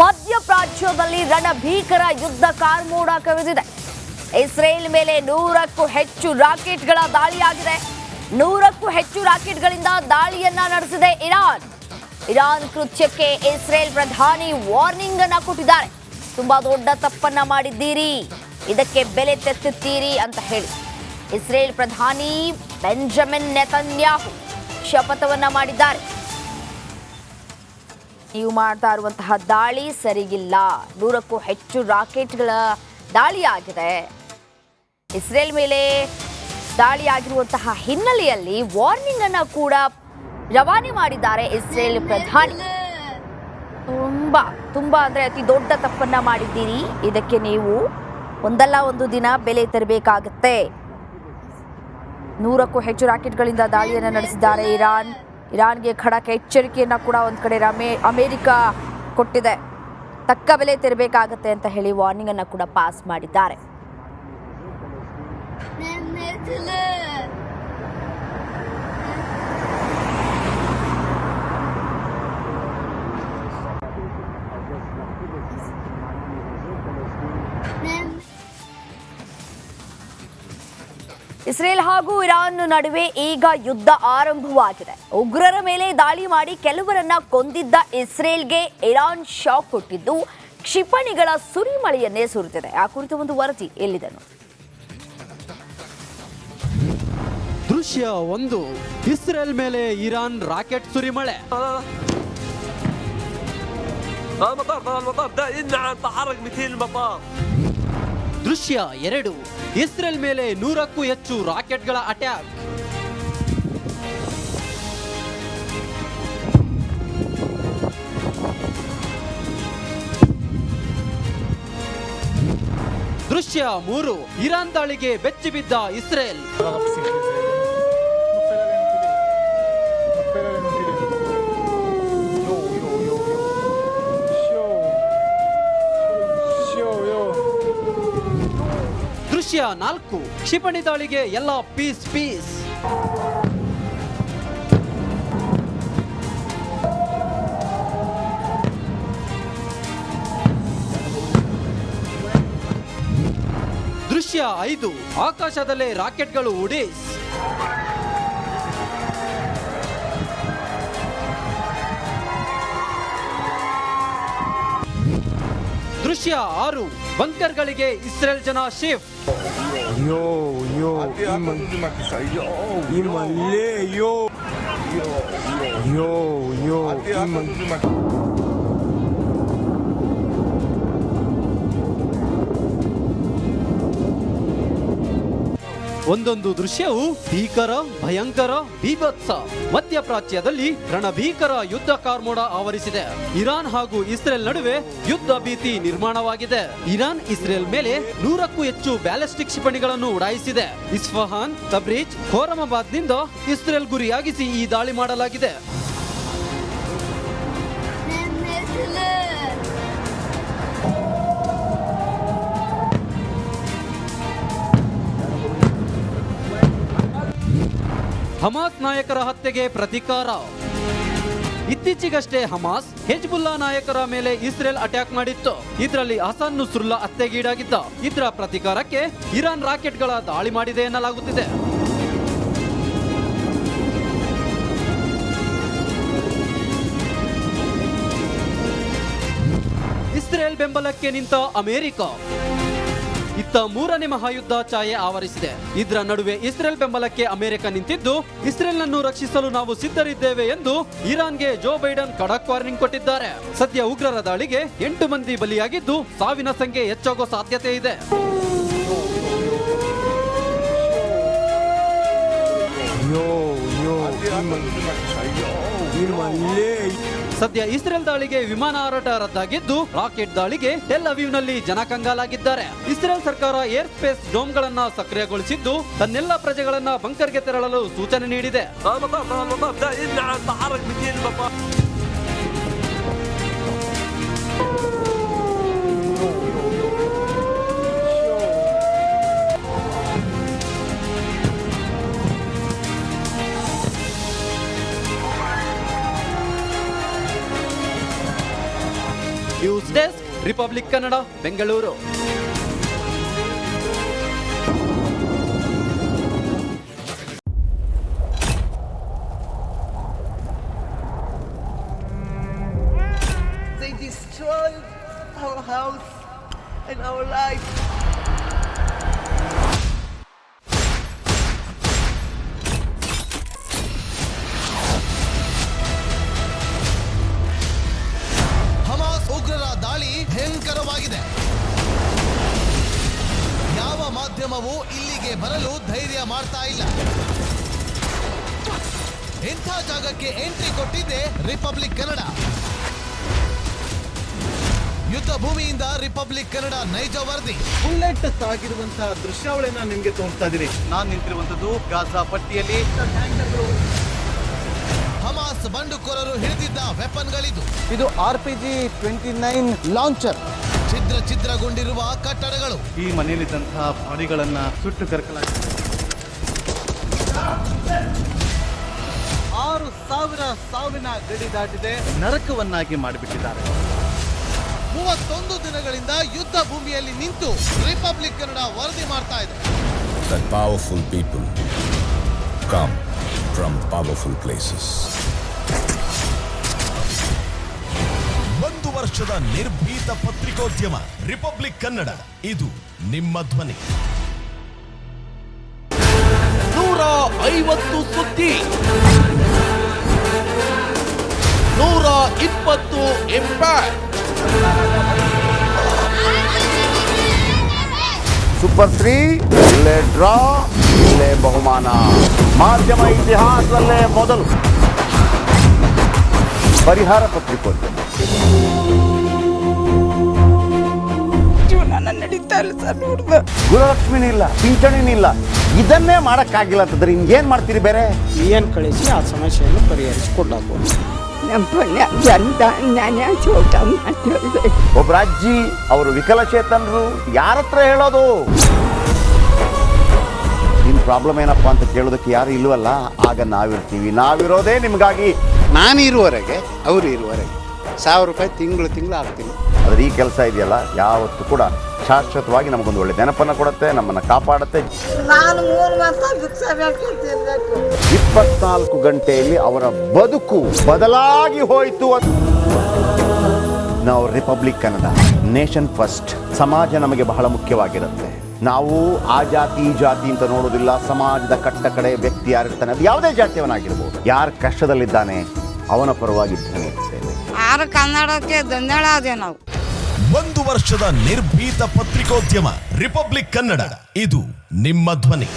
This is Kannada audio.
ಮಧ್ಯಪ್ರಾಚ್ಯದಲ್ಲಿ ರಣಭೀಕರ ಯುದ್ಧ ಕಾರ್ಮೋಡ ಕವಿದಿದೆ. ಇಸ್ರೇಲ್ ಮೇಲೆ 100ಕ್ಕೂ ಹೆಚ್ಚು ರಾಕೆಟ್ಗಳ ದಾಳಿಯಾಗಿದೆ. 100ಕ್ಕೂ ಹೆಚ್ಚು ರಾಕೆಟ್ಗಳಿಂದ ದಾಳಿಯನ್ನ ನಡೆಸಿದೆ ಇರಾನ್ ಕೃತ್ಯಕ್ಕೆ ಇಸ್ರೇಲ್ ಪ್ರಧಾನಿ ವಾರ್ನಿಂಗ್ ಅನ್ನ ಕೊಟ್ಟಿದ್ದಾರೆ. ತುಂಬಾ ದೊಡ್ಡ ತಪ್ಪನ್ನ ಮಾಡಿದ್ದೀರಿ, ಇದಕ್ಕೆ ಬೆಲೆ ತೆತ್ತುತ್ತೀರಿ ಅಂತ ಹೇಳಿ ಇಸ್ರೇಲ್ ಪ್ರಧಾನಿ ಬೆಂಜಮಿನ್ ನೆತನ್ಯಾಹು ಶಪಥವನ್ನ ಮಾಡಿದ್ದಾರೆ. ನೀವು ಮಾಡ್ತಾ ಇರುವಂತಹ ದಾಳಿ ಸರಿಗಿಲ್ಲ. 100ಕ್ಕೂ ಹೆಚ್ಚು ರಾಕೆಟ್ಗಳ ದಾಳಿಯಾಗಿದೆ. ಇಸ್ರೇಲ್ ಮೇಲೆ ದಾಳಿಯಾಗಿರುವಂತಹ ಹಿನ್ನೆಲೆಯಲ್ಲಿ ವಾರ್ನಿಂಗ್ ಅನ್ನ ಕೂಡ ರವಾನೆ ಮಾಡಿದ್ದಾರೆ ಇಸ್ರೇಲ್ ಪ್ರಧಾನಿ. ತುಂಬಾ ಅಂದ್ರೆ ಅತಿ ದೊಡ್ಡ ತಪ್ಪನ್ನ ಮಾಡಿದ್ದೀರಿ, ಇದಕ್ಕೆ ನೀವು ಒಂದಲ್ಲ ಒಂದು ದಿನ ಬೆಲೆ ತೆರಬೇಕಾಗತ್ತೆ. 100ಕ್ಕೂ ಹೆಚ್ಚು ರಾಕೆಟ್ಗಳಿಂದ ದಾಳಿಯನ್ನು ನಡೆಸಿದ್ದಾರೆ ಇರಾನ್ಗೆ ಖಡಕ್ ಎಚ್ಚರಿಕೆಯನ್ನ ಕೂಡ ಒಂದ್ ಕಡೆ ಅಮೆರಿಕ ಕೊಟ್ಟಿದೆ. ತಕ್ಕ ಬೆಲೆ ತೆರಬೇಕಾಗತ್ತೆ ಅಂತ ಹೇಳಿ ವಾರ್ನಿಂಗ್ ಅನ್ನ ಕೂಡ ಪಾಸ್ ಮಾಡಿದ್ದಾರೆ. ಇಸ್ರೇಲ್ ಹಾಗೂ ಇರಾನ್ ನಡುವೆ ಈಗ ಯುದ್ಧ ಆರಂಭವಾಗಿದೆ. ಉಗ್ರರ ಮೇಲೆ ದಾಳಿ ಮಾಡಿ ಕೆಲವರನ್ನ ಕೊಂದಿದ್ದ ಇಸ್ರೇಲ್ಗೆ ಇರಾನ್ ಶಾಕ್ ಕೊಟ್ಟಿದ್ದು ಕ್ಷಿಪಣಿಗಳ ಸುರಿಮಳೆಯನ್ನೇ ಸುರಿದಿದೆ. ಆ ಕುರಿತು ಒಂದು ವರದಿ ಎಲ್ಲಿದೆ ನೋಡಿ. ದೃಶ್ಯ 1. ಇಸ್ರೇಲ್ ಮೇಲೆ ಇರಾನ್ ರಾಕೆಟ್ ಸುರಿಮಳೆ. ದೃಶ್ಯ 2. ಇಸ್ರೇಲ್ ಮೇಲೆ 100ಕ್ಕೂ ಹೆಚ್ಚು ರಾಕೆಟ್ಗಳ ಅಟ್ಯಾಕ್. ದೃಶ್ಯ 3. ಇರಾನ್ ದಾಳಿಗೆ ಬೆಚ್ಚಿ ಬಿದ್ದ ಇಸ್ರೇಲ್. ದೃಶ್ಯ 4. ಕ್ಷಿಪಣಿ ದಾಳಿಗೆ ಎಲ್ಲ ಪೀಸ್. ದೃಶ್ಯ 5. ಆಕಾಶದಲ್ಲೇ ರಾಕೆಟ್ಗಳು ಉಡೀಸ್. ದೃಶ್ಯ 6. ಬಂಕರ್ಗಳಿಗೆ ಇಸ್ರೇಲ್ ಜನ ಶಿಫ್ಟ್. ಒಂದೊಂದು ದೃಶ್ಯವು ಭೀಕರ, ಭಯಂಕರ, ಬೀಭತ್ಸ. ಮಧ್ಯಪ್ರಾಚ್ಯದಲ್ಲಿ ರಣಭೀಕರ ಯುದ್ಧ ಕಾರ್ಮೋಡ ಆವರಿಸಿದೆ. ಇರಾನ್ ಹಾಗೂ ಇಸ್ರೇಲ್ ನಡುವೆ ಯುದ್ಧ ಭೀತಿ ನಿರ್ಮಾಣವಾಗಿದೆ. ಇರಾನ್ ಇಸ್ರೇಲ್ ಮೇಲೆ 100ಕ್ಕೂ ಹೆಚ್ಚು ಬ್ಯಾಲಿಸ್ಟಿಕ್ ಕ್ಷಿಪಣಿಗಳನ್ನು ಉಡಾಯಿಸಿದೆ. ಇಸ್ಫಹಾನ್, ತಬ್ರೀಜ್, ಖೋರಮಾಬಾದ್ನಿಂದ ಇಸ್ರೇಲ್ ಗುರಿಯಾಗಿಸಿ ಈ ದಾಳಿ ಮಾಡಲಾಗಿದೆ. ಹಮಾಸ್ ನಾಯಕರ ಹತ್ಯೆಗೆ ಪ್ರತೀಕಾರ. ಇತ್ತೀಚೆಗಷ್ಟೇ ಹಮಾಸ್ ಹೆಜ್ಬುಲ್ಲಾ ನಾಯಕರ ಮೇಲೆ ಇಸ್ರೇಲ್ ಅಟ್ಯಾಕ್ ಮಾಡಿತ್ತು. ಇದರಲ್ಲಿ ಹಸನ್ ನಸ್ರುಲ್ಲಾ ಹತ್ಯೆಗೀಡಾಗಿದ್ದ. ಇದರ ಪ್ರತೀಕಾರಕ್ಕೆ ಇರಾನ್ ರಾಕೆಟ್ಗಳ ದಾಳಿ ಮಾಡಿದೆ ಎನ್ನಲಾಗುತ್ತಿದೆ. ಇಸ್ರೇಲ್ ಬೆಂಬಲಕ್ಕೆ ನಿಂತ ಅಮೆರಿಕ. ಇತ್ತ 3ನೇ ಮಹಾಯುದ್ಧ ಛಾಯೆ ಆವರಿಸಿದೆ. ಇದರ ನಡುವೆ ಇಸ್ರೇಲ್ ಬೆಂಬಲಕ್ಕೆ ಅಮೆರಿಕ ನಿಂತಿದ್ದು ಇಸ್ರೇಲ್ನನ್ನು ರಕ್ಷಿಸಲು ನಾವು ಸಿದ್ಧರಿದ್ದೇವೆ ಎಂದು ಇರಾನ್ಗೆ ಜೋ ಬೈಡನ್ ಖಡಕ್ ವಾರ್ನಿಂಗ್ ಕೊಟ್ಟಿದ್ದಾರೆ. ಸದ್ಯ ಉಗ್ರರ ದಾಳಿಗೆ 8 ಮಂದಿ ಬಲಿಯಾಗಿದ್ದು ಸಾವಿನ ಸಂಖ್ಯೆ ಹೆಚ್ಚಾಗೋ ಸಾಧ್ಯತೆ ಇದೆ. ಸದ್ಯ ಇಸ್ರೇಲ್ ದಾಳಿಗೆ ವಿಮಾನ ಹಾರಾಟ ರದ್ದಾಗಿದ್ದು ರಾಕೆಟ್ ದಾಳಿಗೆ ಟೆಲ್ ಅವೀವ್ನಲ್ಲಿ ಜನ ಕಂಗಾಲಾಗಿದ್ದಾರೆ. ಇಸ್ರೇಲ್ ಸರ್ಕಾರ ಏರ್ ಸ್ಪೇಸ್ ಡೋಮ್ಗಳನ್ನ ಸಕ್ರಿಯಗೊಳಿಸಿದ್ದು ತನ್ನೆಲ್ಲ ಪ್ರಜೆಗಳನ್ನ ಬಂಕರ್ಗೆ ತೆರಳಲು ಸೂಚನೆ ನೀಡಿದೆ. News desk, republic Kannada, Bengaluru. They destroyed our house and our life. Hamas ಉಗ್ರರ ದಾಳಿ ಭಯಂಕರವಾಗಿದೆ. ಯಾವ ಮಾಧ್ಯಮವೂ ಇಲ್ಲಿಗೆ ಬರಲು ಧೈರ್ಯ ಮಾಡ್ತಾ ಇಲ್ಲ. ಇಂಥ ಜಾಗಕ್ಕೆ ಎಂಟ್ರಿ ಕೊಟ್ಟಿದೆ ರಿಪಬ್ಲಿಕ್ ಕನ್ನಡ. ಯುದ್ಧ ಭೂಮಿಯಿಂದ ರಿಪಬ್ಲಿಕ್ ಕನ್ನಡ ನೈಜ ವರದಿ. ಬುಲೆಟ್ ಆಗಿರುವಂತಹ ದೃಶ್ಯಾವಳಿಯನ್ನ ನಿಮ್ಗೆ ತೋರಿಸ್ತಾ ಇದೀನಿ. ನಾನು ನಿಂತಿರುವಂತದ್ದು ಗಾಜಾ ಪಟ್ಟಿಯಲ್ಲಿ. ಹಮಾಸ್ ಬಂಡುಕೋರರು ಹಿಡಿದಿದ್ದ ವೆಪನ್ಗಳಿದು. ಇದು RPG-29 ಲಾಂಚರ್. ಛಿದ್ರಗೊಂಡಿರುವ ಕಟ್ಟಡಗಳು. ಈ ಮನೆಯಲ್ಲಿದ್ದಂತಹ ಬಾಡಿಗಳನ್ನ ಸುಟ್ಟು ಕರಕಲಾಗಿದೆ. 6,000 ಸಾವಿನ ಗಡಿ ದಾಟಿದೆ. ನರಕವನ್ನಾಗಿ ಮಾಡಿಬಿಟ್ಟಿದ್ದಾರೆ. 31 ದಿನಗಳಿಂದ ಯುದ್ಧ ಭೂಮಿಯಲ್ಲಿ ನಿಂತು ರಿಪಬ್ಲಿಕ್ ಕನ್ನಡ ವರದಿ ಮಾಡ್ತಾ ಇದೆ. That powerful people come from powerful places. 1 ವರ್ಷದ ನಿರ್ಭೀತ ಪತ್ರಿಕೋದ್ಯಮ ರಿಪಬ್ಲಿಕ್ ಕನ್ನಡ, ಇದು ನಿಮ್ಮ ಧ್ವನಿ. 150 ಸುದ್ದಿ, 120 ಇಂಪ್ಯಾಕ್ಟ್. ಸೂಪರ್ 3 ಇಲ್ಲೇ ಡ್ರಾ, ಇಲ್ಲೇ ಬಹುಮಾನ. ಮಾಧ್ಯಮ ಇತಿಹಾಸದಲ್ಲೇ ಮೊದಲು ಪರಿಹಾರ ಪತ್ರಿಕೋದ್ಯಮ. ಜೀವನ ನಡೀತಾ ಇಲ್ಲ ಸರ್. ನೋಡ್ದ ಗುರುಲಕ್ಷ್ಮಿನಿಲ್ಲ, ಪಿಂಚಣಿನಿಲ್ಲ. ಇದನ್ನೇ ಮಾಡಕ್ಕಾಗಿಲ್ಲ ಅಂತಂದ್ರೆ ಇನ್ನೇನ್ ಮಾಡ್ತೀರಿ ಬೇರೆ? ಏನ್ ಕಳಿಸಿ ಆ ಸಮಸ್ಯೆಯನ್ನು ಪರಿಹರಿಸಿಕೊಡಬಹುದು. ಒಬ್ಬ ಅಜ್ಜಿ, ಅವರು ವಿಕಲಚೇತನರು, ಯಾರ ಹತ್ರ ಹೇಳೋದು? ನಿಮ್ ಪ್ರಾಬ್ಲಮ್ ಏನಪ್ಪಾ ಅಂತ ಕೇಳೋದಕ್ಕೆ ಯಾರು ಇಲ್ವಲ್ಲ. ಆಗ ನಾವಿರ್ತೀವಿ. ನಾವಿರೋದೇ ನಿಮ್ಗಾಗಿ. ನಾನು ಇರುವವರೆಗೆ, ಅವರು ಇರುವವರೆಗೆ 1,000 ರೂಪಾಯಿ ತಿಂಗಳು ಆಗ್ತೀನಿ. ಆದ್ರೆ ಈ ಕೆಲಸ ಇದೆಯಲ್ಲ, ಯಾವತ್ತೂ ಕೂಡ ಶಾಶ್ವತವಾಗಿ ನಮಗೊಂದು ಒಳ್ಳೆ ನೆನಪನ್ನ ಕೊಡುತ್ತೆ, ನಮ್ಮನ್ನ ಕಾಪಾಡುತ್ತೆ. ನಾನು 3 ವರ್ಷ ಭಿಕ್ಷೆ ಬೇಕಿರ್ಬೇಕು. 24 ಗಂಟೆಯಲ್ಲಿ ಅವರ ಬದುಕು ಬದಲಾಗಿ ಹೋಯಿತು. ನಾವು ರಿಪಬ್ಲಿಕ್ ಕನ್ನಡ, ನೇಷನ್ ಫಸ್ಟ್. ಸಮಾಜ ನಮಗೆ ಬಹಳ ಮುಖ್ಯವಾಗಿರುತ್ತೆ. ನಾವು ಆ ಜಾತಿ ಈ ಜಾತಿ ಅಂತ ನೋಡೋದಿಲ್ಲ. ಸಮಾಜದ ಕಟ್ಟ ಕಡೆ ವ್ಯಕ್ತಿ ಯಾರಿರ್ತಾನೆ, ಅದು ಯಾವುದೇ ಜಾತಿಯವನಾಗಿರ್ಬೋದು, ಯಾರು ಕಷ್ಟದಲ್ಲಿದ್ದಾನೆ ಅವನ ಪರವಾಗಿ ಧ್ವನಿ ಎತ್ತುತ್ತೇವೆ. ಕನ್ನಡಕ್ಕೆ ಧನ್ಯವಾದ. ನಾವು 1 ವರ್ಷದ ನಿರ್ಭೀತ ಪತ್ರಿಕೋದ್ಯಮ ರಿಪಬ್ಲಿಕ್ ಕನ್ನಡ, ಇದು ನಿಮ್ಮ ಧ್ವನಿ.